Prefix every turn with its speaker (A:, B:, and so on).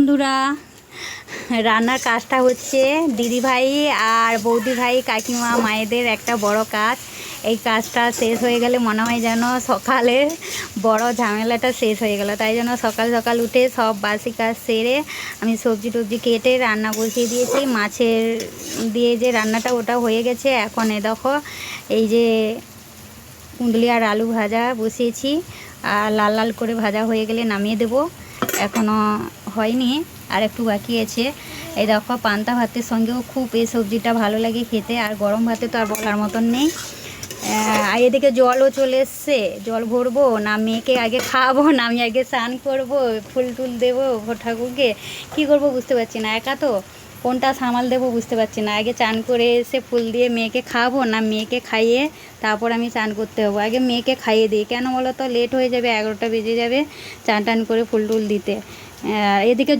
A: বন্ধুরা, রান্নার কাজটা হচ্ছে দিদিভাই আর বৌদি ভাই কাকিমা মায়েদের একটা বড় কাজ। এই কাজটা শেষ হয়ে গেলে মনে হয় যেন সকালের বড় ঝামেলাটা শেষ হয়ে গেল। তাই জন্য সকাল সকাল উঠে সব বাসি কাজ সেরে আমি সবজি টবজি কেটে রান্না বসিয়ে দিয়েছি। মাছের দিয়ে যে রান্নাটা ওটা হয়ে গেছে। এখন দেখো এই যে কুঁদলি আর আলু ভাজা বসিয়েছি, আর লাল লাল করে ভাজা হয়ে গেলে নামিয়ে দেব। এখনও হয়নি, আর একটু বাকি আছে। এই দেখো পান্তা ভাতের সঙ্গেও খুব এই সবজিটা ভালো লাগে খেতে, আর গরম ভাতে তো আর বলার মতন নেই। আর এদিকে জলও চলে এসছে, জল ভরবো না মেয়েকে আগে খাওয়াবো না আমি আগে স্নান করবো, ফুল টুল দেবো ঠাকুরকে, কী করবো বুঝতে পারছি না। একা তো কোনটা সামাল দেবো বুঝতে পারছি না। আগে চান করে এসে ফুল দিয়ে মেয়েকে খাওয়াবো না মেয়েকে খাইয়ে তারপর আমি চান করতে হবো। আগে মেয়েকে খাইয়ে দিই, কেন বলো তো, লেট হয়ে যাবে, 11টা বেজে যাবে চান টান করে ফুল টুল দিতে। এদিকে